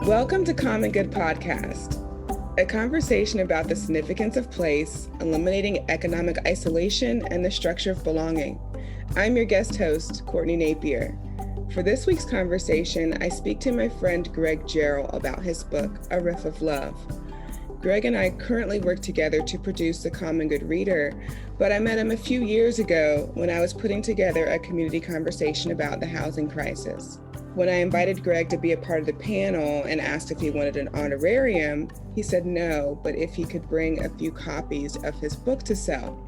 Welcome to Common Good Podcast, a conversation about the significance of place, eliminating economic isolation, and the structure of belonging. I'm your guest host, Courtney Napier. For this week's conversation, I speak to my friend Greg Jarrell about his book, A Riff of Love. Greg and I currently work together to produce the Common Good Reader, but I met him a few years ago when I was putting together a community conversation about the housing crisis. When I invited Greg to be a part of the panel and asked if he wanted an honorarium, he said no, but if he could bring a few copies of his book to sell.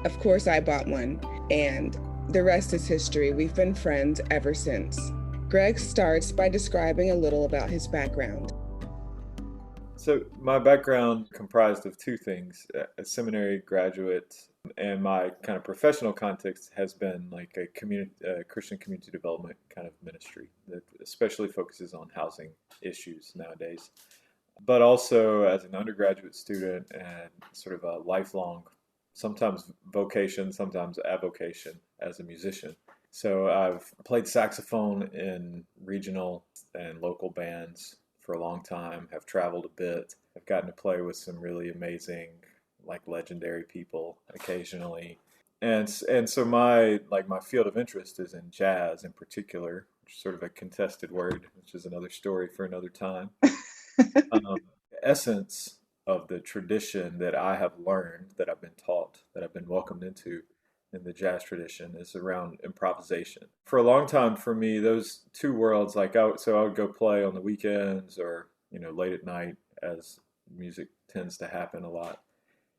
Of course, I bought one, and the rest is history. We've been friends ever since. Greg starts by describing a little about his background. So my background comprised of two things: a seminary graduate, and my kind of professional context has been like a Christian community development kind of ministry that especially focuses on housing issues nowadays. But also as an undergraduate student and sort of a lifelong, sometimes vocation, sometimes avocation as a musician. So I've played saxophone in regional and local bands for a long time, have traveled a bit, have gotten to play with some really amazing, like legendary people occasionally. And so my field of interest is in jazz in particular, which is sort of a contested word, which is another story for another time. Essence of the tradition that I have learned, that I've been taught, that I've been welcomed into in the jazz tradition is around improvisation. For a long time, for me, those two worlds, I would go play on the weekends or, late at night, as music tends to happen a lot.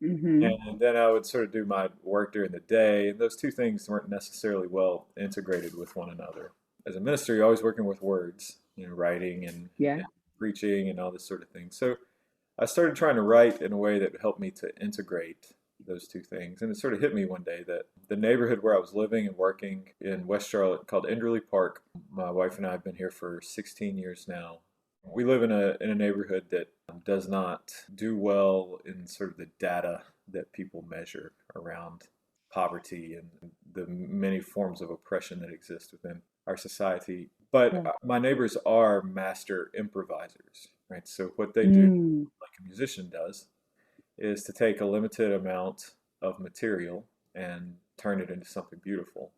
Mm-hmm. And then I would sort of do my work during the day, and those two things weren't necessarily well integrated with one another. As a minister, you're always working with words, writing and preaching and all this sort of thing. So I started trying to write in a way that would help me to integrate those two things. And it sort of hit me one day that the neighborhood where I was living and working in West Charlotte, called Enderley Park, my wife and I have been here for 16 years now. We live in a neighborhood that does not do well in sort of the data that people measure around poverty and the many forms of oppression that exist within our society. But my neighbors are master improvisers, right? So what they do, like a musician does, is to take a limited amount of material and turn it into something beautiful.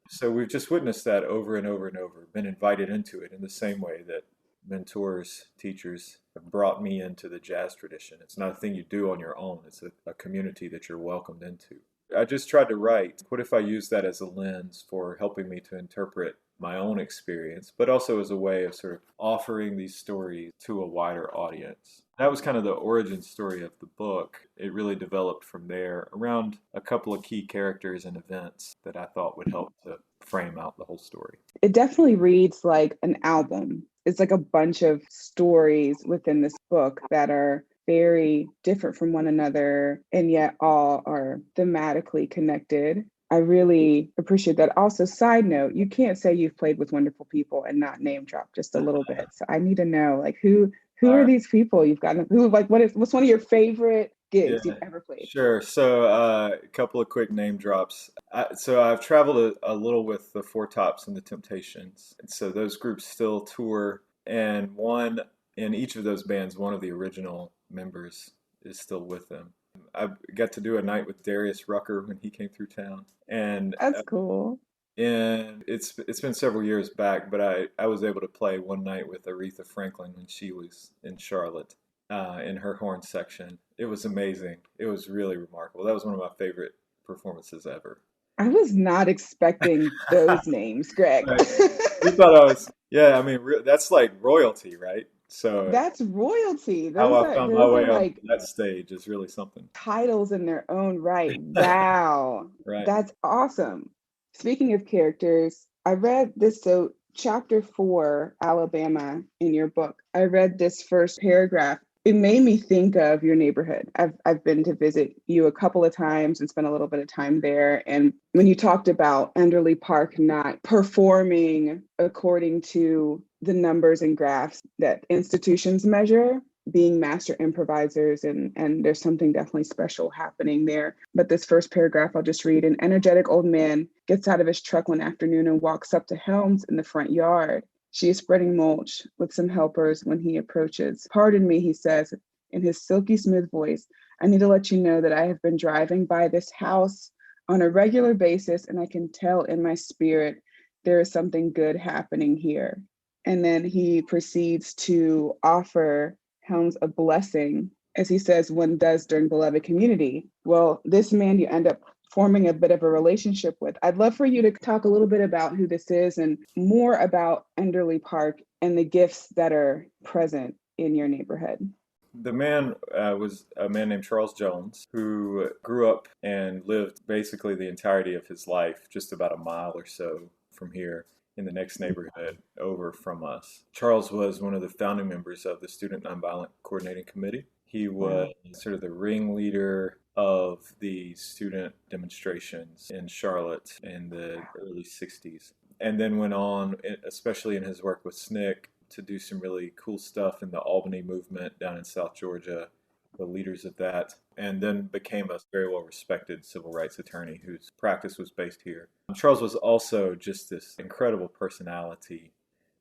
So we've just witnessed that over and over and over, been invited into it in the same way that mentors, teachers have brought me into the jazz tradition. It's not a thing you do on your own. It's a community that you're welcomed into. I just tried to write, what if I use that as a lens for helping me to interpret my own experience, but also as a way of sort of offering these stories to a wider audience. That was kind of the origin story of the book. It really developed from there around a couple of key characters and events that I thought would help to frame out the whole story. It definitely reads like an album. It's like a bunch of stories within this book that are very different from one another, and yet all are thematically connected. I really appreciate that. Also, side note, you can't say you've played with wonderful people and not name drop just a little bit. So I need to know, like, who are these people you've gotten? What's one of your favorite gigs you've ever played? Sure. So a couple of quick name drops. So I've traveled a little with the Four Tops and the Temptations. And so those groups still tour, and one in each of those bands, one of the original members is still with them. I got to do a night with Darius Rucker when he came through town, and that's cool. And it's been several years back, but I was able to play one night with Aretha Franklin when she was in Charlotte, in her horn section. It was amazing. It was really remarkable. That was one of my favorite performances ever. I was not expecting those names, Greg. You thought I was? Yeah, I mean that's like royalty, right? So that's royalty. How I found my way on that stage is really something. Titles in their own right. Wow. Right. That's awesome. Speaking of characters, I read this, so chapter 4, Alabama, in your book. I read this first paragraph. It made me think of your neighborhood. I've been to visit you a couple of times and spent a little bit of time there. And when you talked about Enderley Park not performing according to the numbers and graphs that institutions measure, being master improvisers, and there's something definitely special happening there. But this first paragraph, I'll just read. An energetic old man gets out of his truck one afternoon and walks up to Helms in the front yard. She is spreading mulch with some helpers when he approaches. Pardon me, he says in his silky smooth voice. I need to let you know that I have been driving by this house on a regular basis, and I can tell in my spirit there is something good happening here. And then he proceeds to offer Helms a blessing, as he says one does during beloved community. Well, this man you end up forming a bit of a relationship with. I'd love for you to talk a little bit about who this is and more about Enderley Park and the gifts that are present in your neighborhood. The man was a man named Charles Jones, who grew up and lived basically the entirety of his life just about a mile or so from here in the next neighborhood over from us. Charles was one of the founding members of the Student Nonviolent Coordinating Committee. He was sort of the ringleader of the student demonstrations in Charlotte in the early 60s, and then went on, especially in his work with SNCC, to do some really cool stuff in the Albany movement down in South Georgia, the leaders of that, and then became a very well-respected civil rights attorney whose practice was based here. Charles was also just this incredible personality,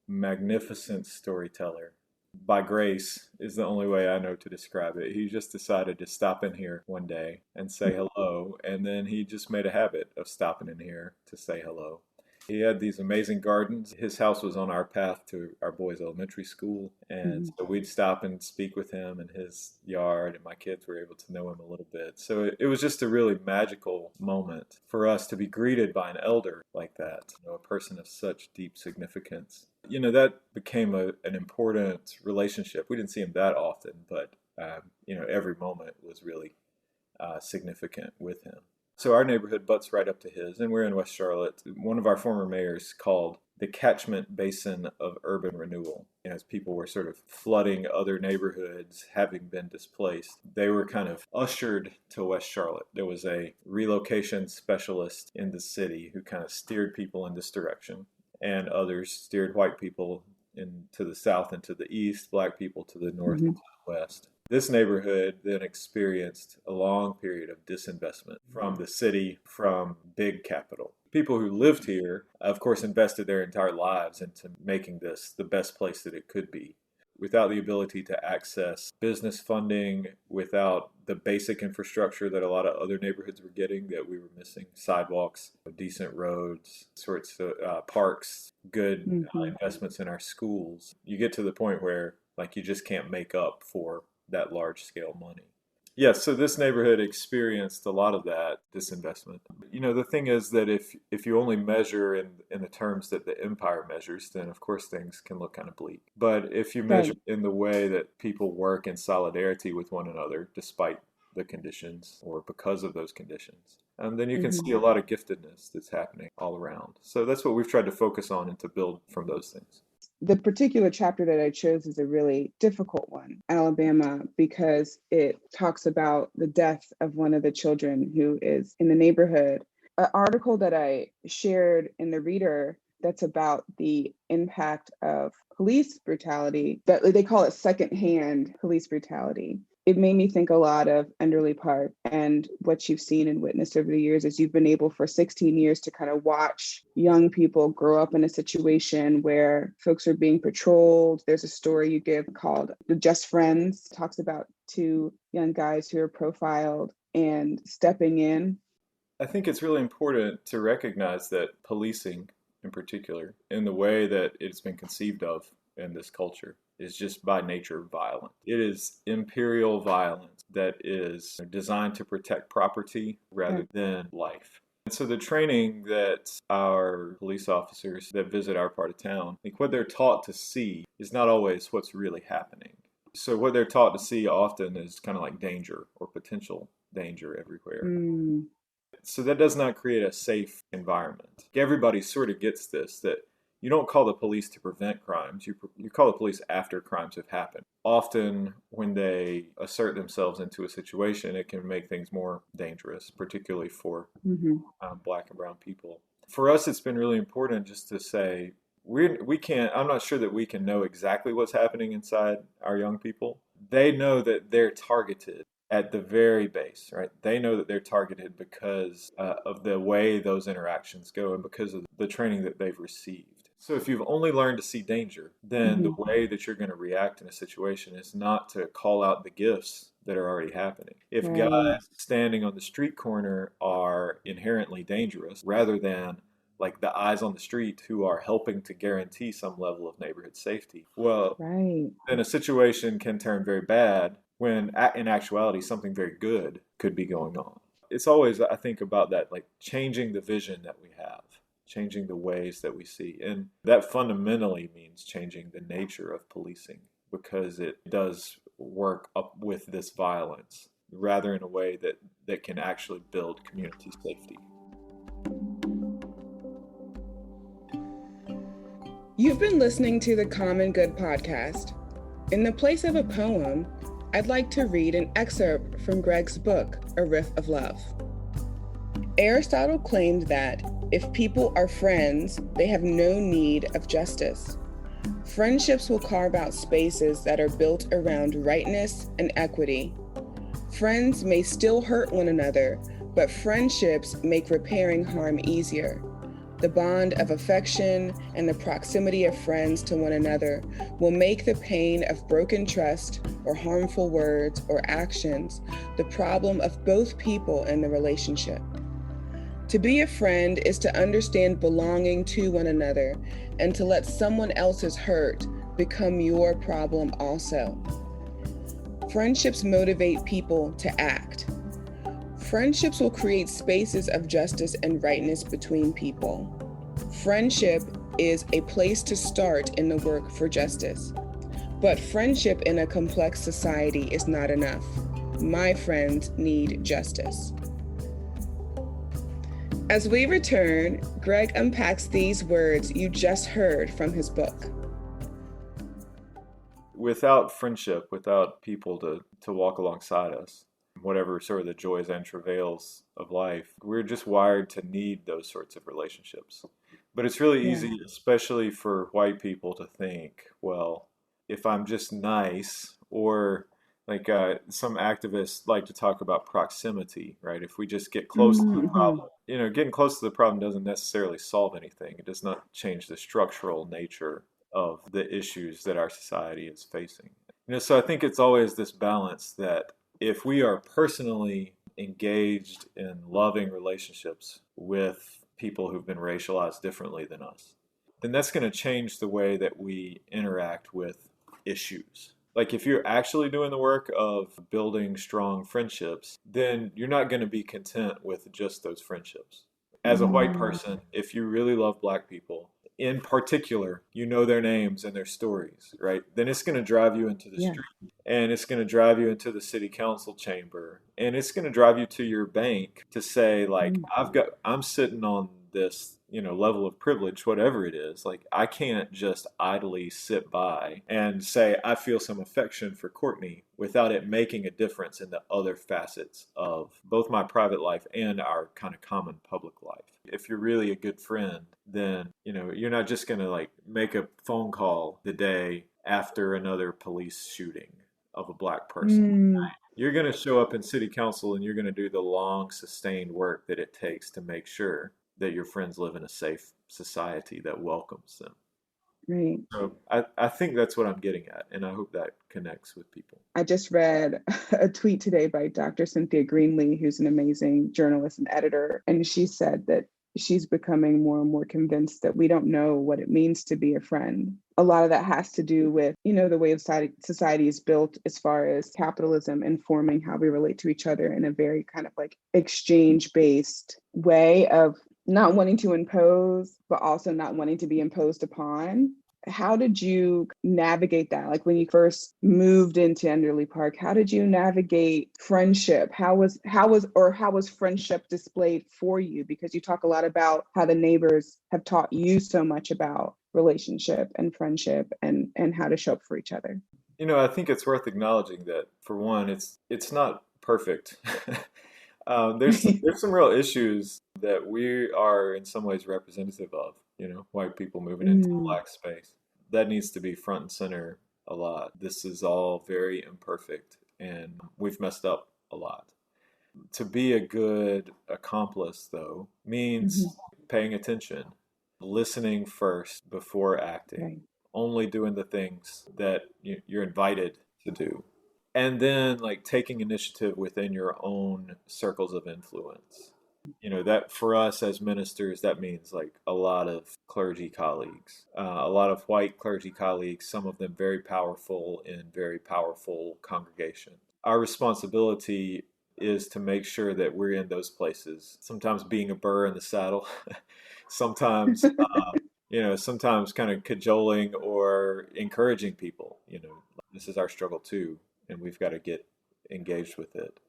magnificent storyteller. By grace is the only way I know to describe it. He just decided to stop in here one day and say hello, and then he just made a habit of stopping in here to say hello. He had these amazing gardens. His house was on our path to our boys' elementary school, and so we'd stop and speak with him in his yard, and my kids were able to know him a little bit. So it was just a really magical moment for us to be greeted by an elder like that, a person of such deep significance. That became an important relationship. We didn't see him that often, but every moment was really significant with him. So our neighborhood butts right up to his, and we're in West Charlotte. One of our former mayors called the catchment basin of urban renewal. As people were sort of flooding other neighborhoods, having been displaced, they were kind of ushered to West Charlotte. There was a relocation specialist in the city who kind of steered people in this direction, and others steered white people to the south and to the east, black people to the north and to the west. This neighborhood then experienced a long period of disinvestment from the city, from big capital. People who lived here, of course, invested their entire lives into making this the best place that it could be. Without the ability to access business funding, without the basic infrastructure that a lot of other neighborhoods were getting that we were missing, sidewalks, decent roads, sorts of parks, good investments in our schools, you get to the point where you just can't make up for that large scale money. Yes, so this neighborhood experienced a lot of that disinvestment. The thing is that if you only measure in the terms that the empire measures, then of course things can look kind of bleak. But if you measure in the way that people work in solidarity with one another, despite the conditions or because of those conditions, then you can see a lot of giftedness that's happening all around. So that's what we've tried to focus on and to build from those things. The particular chapter that I chose is a really difficult one, Alabama, because it talks about the death of one of the children who is in the neighborhood. An article that I shared in the Reader that's about the impact of police brutality, that they call it secondhand police brutality. It made me think a lot of Enderley Park and what you've seen and witnessed over the years as you've been able for 16 years to kind of watch young people grow up in a situation where folks are being patrolled. There's a story you give called The Just Friends, talks about two young guys who are profiled and stepping in. I think it's really important to recognize that policing, in particular, in the way that it's been conceived of in this culture, is just by nature violent. It is imperial violence that is designed to protect property rather than life. And so the training that our police officers that visit our part of town, what they're taught to see is not always what's really happening. So what they're taught to see often is kind of like danger or potential danger everywhere. So that does not create a safe environment. Everybody sort of gets this, that you don't call the police to prevent crimes. You call the police after crimes have happened. Often when they assert themselves into a situation, it can make things more dangerous, particularly for Black and brown people. For us, it's been really important just to say, we can't, I'm not sure that we can know exactly what's happening inside our young people. They know that they're targeted at the very base, right? They know that they're targeted because of the way those interactions go and because of the training that they've received. So if you've only learned to see danger, then the way that you're going to react in a situation is not to call out the gifts that are already happening. If guys standing on the street corner are inherently dangerous, rather than like the eyes on the street who are helping to guarantee some level of neighborhood safety, well, then a situation can turn very bad when in actuality something very good could be going on. It's always, I think, about that, like changing the vision that we have, changing the ways that we see. And that fundamentally means changing the nature of policing, because it does work up with this violence rather in a way that can actually build community safety. You've been listening to the Common Good podcast. In the place of a poem, I'd like to read an excerpt from Greg's book, A Riff of Love. Aristotle claimed that if people are friends, they have no need of justice. Friendships will carve out spaces that are built around rightness and equity. Friends may still hurt one another, but friendships make repairing harm easier. The bond of affection and the proximity of friends to one another will make the pain of broken trust or harmful words or actions the problem of both people in the relationship. To be a friend is to understand belonging to one another and to let someone else's hurt become your problem also. Friendships motivate people to act. Friendships will create spaces of justice and rightness between people. Friendship is a place to start in the work for justice. But friendship in a complex society is not enough. My friends need justice. As we return, Greg unpacks these words you just heard from his book. Without friendship, without people to walk alongside us, whatever sort of the joys and travails of life, we're just wired to need those sorts of relationships. But it's really easy, especially for white people, to think, well, if I'm just nice, or like some activists like to talk about proximity, right? If we just get close to the problem, getting close to the problem doesn't necessarily solve anything. It does not change the structural nature of the issues that our society is facing. So I think it's always this balance that if we are personally engaged in loving relationships with people who've been racialized differently than us, then that's going to change the way that we interact with issues. Like if you're actually doing the work of building strong friendships, then you're not going to be content with just those friendships. As a white person, if you really love Black people, in particular, you know their names and their stories, right? Then it's going to drive you into the street, and it's going to drive you into the city council chamber, and it's going to drive you to your bank to say, like, I'm sitting on this, level of privilege, whatever it is. Like, I can't just idly sit by and say I feel some affection for Courtney without it making a difference in the other facets of both my private life and our kind of common public life. If you're really a good friend, then, you're not just going to like make a phone call the day after another police shooting of a Black person. You're going to show up in city council and you're going to do the long, sustained work that it takes to make sure that your friends live in a safe society that welcomes them. Right. So I think that's what I'm getting at, and I hope that connects with people. I just read a tweet today by Dr. Cynthia Greenlee, who's an amazing journalist and editor, and she said that she's becoming more and more convinced that we don't know what it means to be a friend. A lot of that has to do with, the way society is built as far as capitalism informing how we relate to each other in a very kind of like exchange-based way of not wanting to impose, but also not wanting to be imposed upon. How did you navigate that? Like when you first moved into Enderley Park, how did you navigate friendship? How was friendship displayed for you? Because you talk a lot about how the neighbors have taught you so much about relationship and friendship and how to show up for each other. I think it's worth acknowledging that, for one, it's not perfect. There's some real issues that we are in some ways representative of, white people moving into Black space. That needs to be front and center a lot. This is all very imperfect, and we've messed up a lot. To be a good accomplice, though, means paying attention listening first before acting, Right. only doing the things that you're invited to do. And then like taking initiative within your own circles of influence. That for us as ministers, that means like a lot of clergy colleagues, a lot of white clergy colleagues, some of them very powerful in very powerful congregations. Our responsibility is to make sure that we're in those places, sometimes being a burr in the saddle, sometimes sometimes kind of cajoling or encouraging people. This is our struggle too, and we've got to get engaged with it.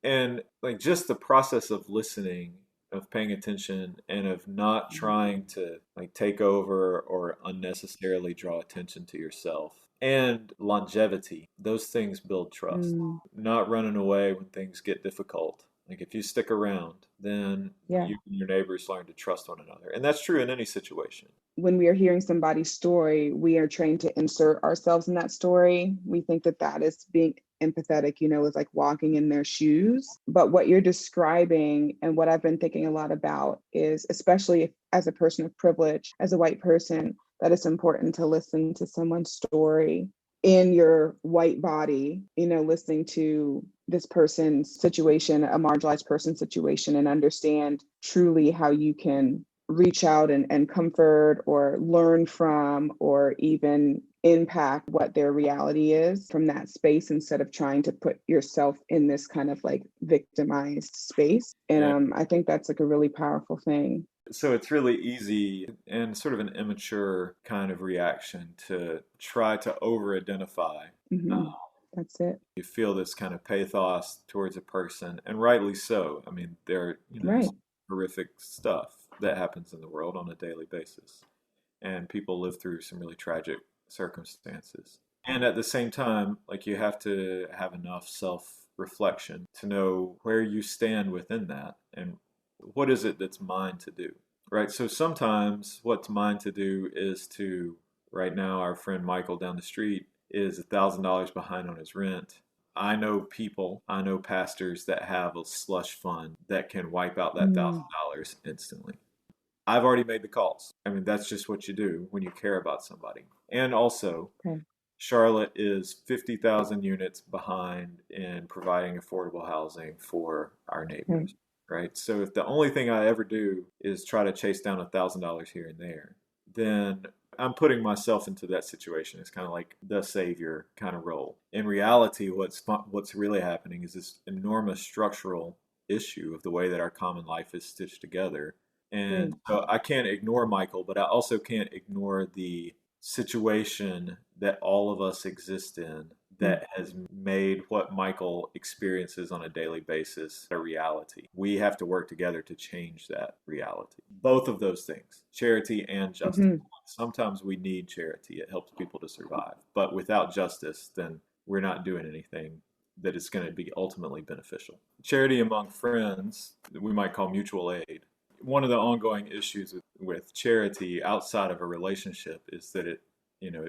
And like just the process of listening, of paying attention, and of not trying to like take over or unnecessarily draw attention to yourself. And longevity, those things build trust. Mm. Not running away when things get difficult. Like if you stick around, then Yeah. you and your neighbors learn to trust one another. And that's true in any situation. When we are hearing somebody's story, we are trained to insert ourselves in that story. We think that that is being empathetic, is like walking in their shoes. But what you're describing and what I've been thinking a lot about is, especially as a person of privilege, as a white person, that it's important to listen to someone's story in your white body, listening to this person's situation, a marginalized person's situation, and understand truly how you can reach out and comfort or learn from or even impact what their reality is from that space, instead of trying to put yourself in this kind of like victimized space. And I think that's like a really powerful thing. So it's really easy and sort of an immature kind of reaction to try to over-identify. Mm-hmm. That's it. You feel this kind of pathos towards a person, and rightly so. I mean, there Right. horrific stuff that happens in the world on a daily basis, and people live through some really tragic circumstances. And at the same time, like you have to have enough self-reflection to know where you stand within that and what is it that's mine to do, right? So sometimes what's mine to do is to, right now, our friend Michael down the street is $1,000 behind on his rent. I know pastors that have a slush fund that can wipe out that $1,000 instantly. I've already made the calls. I mean, that's just what you do when you care about somebody. And also, Okay. Charlotte is 50,000 units behind in providing affordable housing for our neighbors, right? So if the only thing I ever do is try to chase down $1,000 here and there, then I'm putting myself into that situation. It's kind of like the savior kind of role. In reality, what's really happening is this enormous structural issue of the way that our common life is stitched together. And so I can't ignore Michael, but I also can't ignore the situation that all of us exist in that has made what Michael experiences on a daily basis a reality. We have to work together to change that reality. Both of those things, charity and justice. Mm-hmm. Sometimes we need charity. It helps people to survive. But without justice, then we're not doing anything that is going to be ultimately beneficial. Charity among friends, we might call mutual aid. One of the ongoing issues with charity outside of a relationship is that it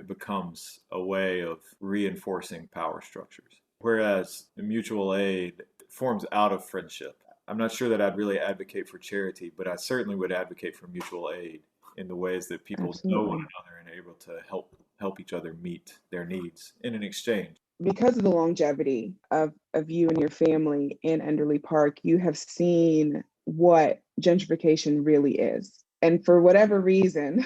becomes a way of reinforcing power structures. Whereas mutual aid forms out of friendship. I'm not sure that I'd really advocate for charity, but I certainly would advocate for mutual aid in the ways that people know one another and are able to help each other meet their needs in an exchange. Because of the longevity of you and your family in Enderley Park, you have seen what gentrification really is. And for whatever reason,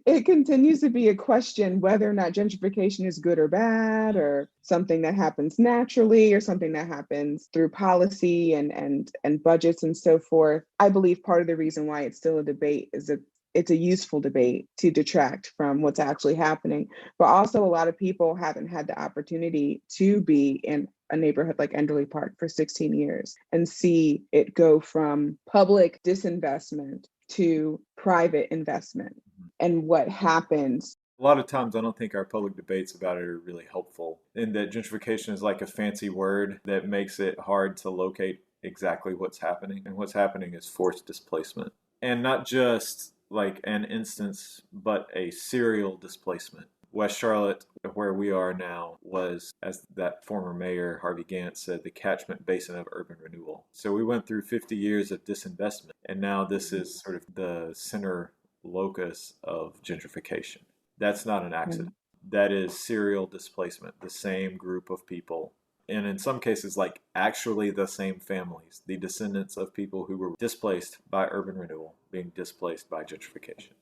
it continues to be a question whether or not gentrification is good or bad, or something that happens naturally, or something that happens through policy and budgets and so forth. I believe part of the reason why it's still a debate is that it's a useful debate to detract from what's actually happening. But also, a lot of people haven't had the opportunity to be in a neighborhood like Enderley Park for 16 years and see it go from public disinvestment to private investment and what happens. A lot of times I don't think our public debates about it are really helpful, in that gentrification is like a fancy word that makes it hard to locate exactly what's happening. And what's happening is forced displacement. And not just like an instance, but a serial displacement. West Charlotte, where we are now, was, as that former mayor, Harvey Gantt, said, the catchment basin of urban renewal. So we went through 50 years of disinvestment, and now this is sort of the center locus of gentrification. That's not an accident. That is serial displacement, the same group of people. And in some cases, like actually the same families, the descendants of people who were displaced by urban renewal being displaced by gentrification.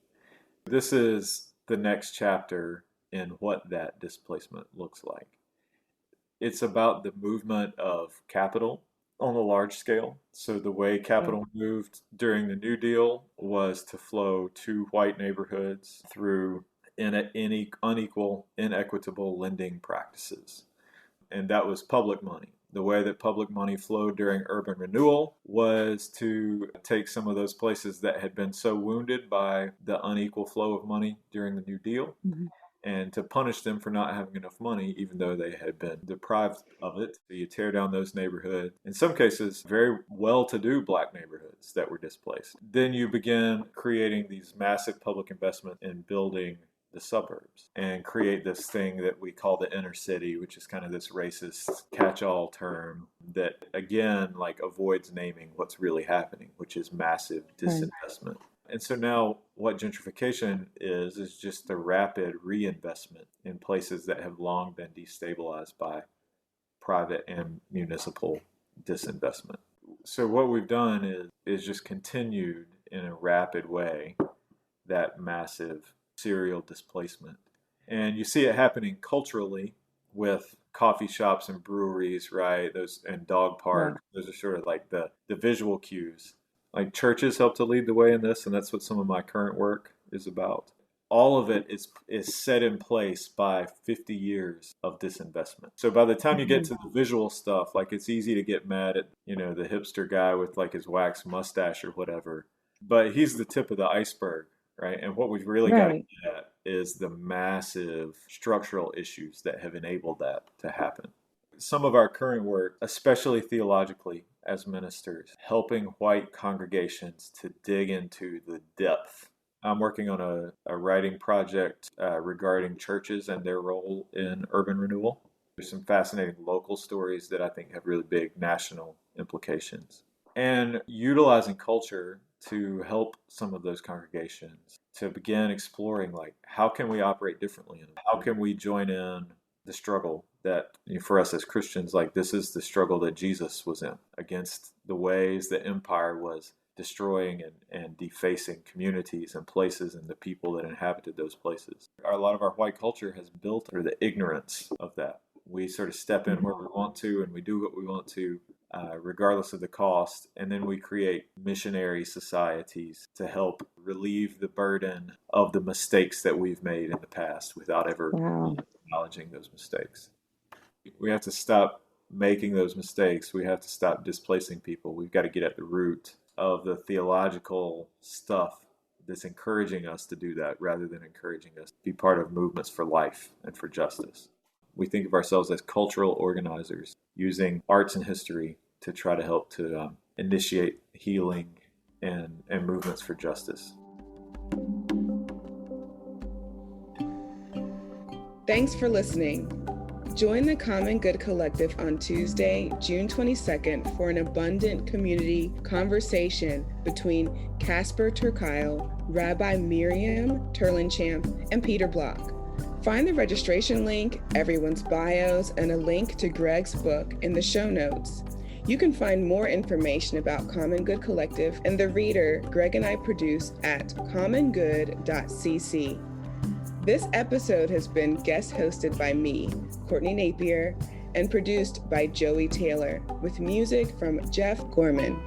This is the next chapter in what that displacement looks like. It's about the movement of capital on a large scale. So the way capital moved during the New Deal was to flow to white neighborhoods through unequal, inequitable lending practices. And that was public money. The way that public money flowed during urban renewal was to take some of those places that had been so wounded by the unequal flow of money during the New Deal and to punish them for not having enough money, even though they had been deprived of it. So you tear down those neighborhoods, in some cases, very well-to-do Black neighborhoods that were displaced. Then you begin creating these massive public investment in building the suburbs and create this thing that we call the inner city, which is kind of this racist catch-all term that, again, like avoids naming what's really happening, which is massive disinvestment. And so now what gentrification is just the rapid reinvestment in places that have long been destabilized by private and municipal disinvestment. So what we've done is just continued in a rapid way that massive serial displacement. And you see it happening culturally with coffee shops and breweries, right? Those and dog parks. Those are sort of like the visual cues. Like churches help to lead the way in this, and that's what some of my current work is about. All of it is set in place by 50 years of disinvestment. So by the time you get to the visual stuff, like it's easy to get mad at, the hipster guy with like his wax mustache or whatever, but he's the tip of the iceberg, right? And what we've really got to get at is the massive structural issues that have enabled that to happen. Some of our current work, especially theologically as ministers, helping white congregations to dig into the depth. I'm working on a writing project regarding churches and their role in urban renewal. There's some fascinating local stories that I think have really big national implications. And utilizing culture to help some of those congregations to begin exploring, like, how can we operate differently? And how can we join in the struggle that, for us as Christians, like this is the struggle that Jesus was in against the ways that empire was destroying and defacing communities and places and the people that inhabited those places. A lot of our white culture has built through the ignorance of that. We sort of step in where we want to and we do what we want to, regardless of the cost. And then we create missionary societies to help relieve the burden of the mistakes that we've made in the past without ever acknowledging those mistakes. We have to stop making those mistakes. We have to stop displacing people. We've got to get at the root of the theological stuff that's encouraging us to do that rather than encouraging us to be part of movements for life and for justice. We think of ourselves as cultural organizers using arts and history to try to help to initiate healing and movements for justice. Thanks for listening. Join the Common Good Collective on Tuesday, June 22nd for an abundant community conversation between Casper Turkile, Rabbi Miriam Turlinchamp, and Peter Block. Find the registration link, everyone's bios, and a link to Greg's book in the show notes. You can find more information about Common Good Collective and the reader Greg and I produce at commongood.cc. This episode has been guest hosted by me, Courtney Napier, and produced by Joey Taylor, with music from Jeff Gorman.